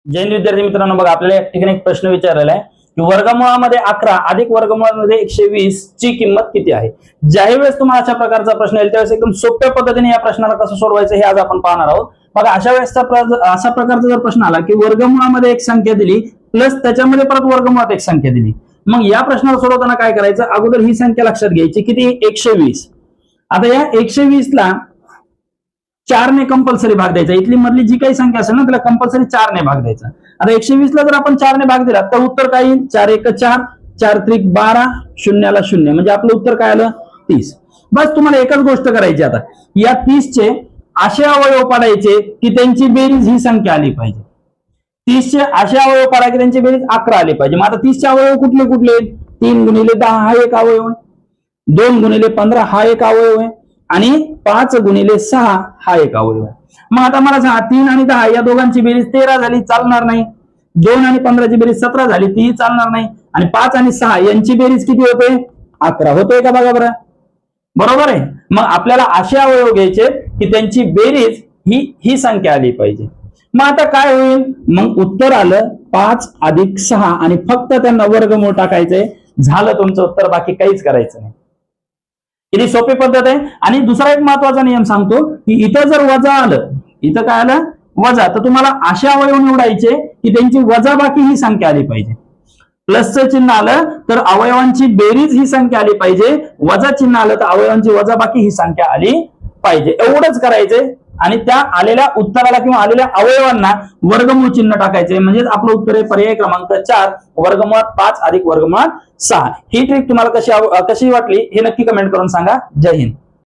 जैन विद्यार्थी मित्रांनो, बघा आपल्याला या ठिकाणी एक प्रश्न विचारलेला आहे की वर्गमूळामध्ये 11 अधिक वर्गमूळामध्ये 120 ची किंमत किती आहे. ज्याही वेळेस तुम्हाला अशा प्रकारचा प्रश्न येईल त्यावेळेस एकदम सोप्या पद्धतीने या प्रश्नाला कसं सोडवायचं हे आज आपण पाहणार आहोत. बघा अशा वेळेसचा अशा प्रकारचा जर प्रश्न आला की वर्गमूळामध्ये एक संख्या दिली प्लस त्याच्यामध्ये परत वर्गमूळात एक संख्या दिली, मग या प्रश्नाला सोडवताना काय करायचं, अगोदर ही संख्या लक्षात घ्यायची किती, 120. आता या 120 ला 4 ने कंपल्सरी भाग द्यायचा. इथली मधली जी काही संख्या असेल ना त्याला कंपल्सरी 4 ने भाग द्यायचा. आता 120 ला जर आपण 4 ने भाग दिला तर उत्तर काय येईल, 4 1 4, 4 3 12, शून्याला 0, म्हणजे आपलं उत्तर काय आलं, 30. बस तुम्हाला एकच गोष्ट करायची, आता या 30 चे असे अवयव पाडायचे की त्यांची बेरीज ही संख्या आली पाहिजे. 30 चे असे अवयव पाडा की त्यांची बेरीज 11 आली पाहिजे. मग आता 30 चे अवयव कुठले कुठले, 3 गुणिले 10 हा एक अवयव आहे, 2 गुणिले 15 हा एक अवयव आहे आणि 5 गुणिले 6 हा एक अवयव आहे. मग आता मला सांगा, 3 आणि 10 या दोघांची बेरीज 13 झाली, चालणार नाही. 2 आणि 15 ची बेरीज 17 झाली, ती चालणार नाही. आणि 5 आणि 6 यांची बेरीज किती होते, 11 होते का, बघा बरं, बरोबर आहे. मग आपल्याला असे अवयव घ्यायचे की त्यांची बेरीज ही संख्या आली पाहिजे. मग आता काय होईल, मग उत्तर आलं 5 अधिक 6 आणि फक्त त्यांना वर्गमूळ टाकायचंय, झालं तुमचं उत्तर, बाकी काहीच करायचं नाही. किती सोपी पद्धत आहे. आणि दुसरा एक महत्वाचा नियम सांगतो की इथं जर वजा आलं, इथं काय आलं, वजा, तर तुम्हाला असे अवयव निवडायचे की त्यांची वजाबाकी ही संख्या आली पाहिजे. प्लसचं चिन्ह आलं तर अवयवांची बेरीज ही संख्या आली पाहिजे, वजा चिन्ह आलं तर अवयवांची वजाबाकी ही संख्या आली पाहिजे. एवढंच करायचंय आणि त्या आलेल्या उत्तराला किंवा आलेल्या अवयवांना वर्गमूळ चिन्ह टाकायचे, म्हणजे आपलं उत्तर आहे पर्याय क्रमांक 4, वर्गमुळात 5 अधिक वर्गमुळात 6. ही ट्रिक तुम्हाला कशी वाटली हे नक्की कमेंट करून सांगा. जय हिंद.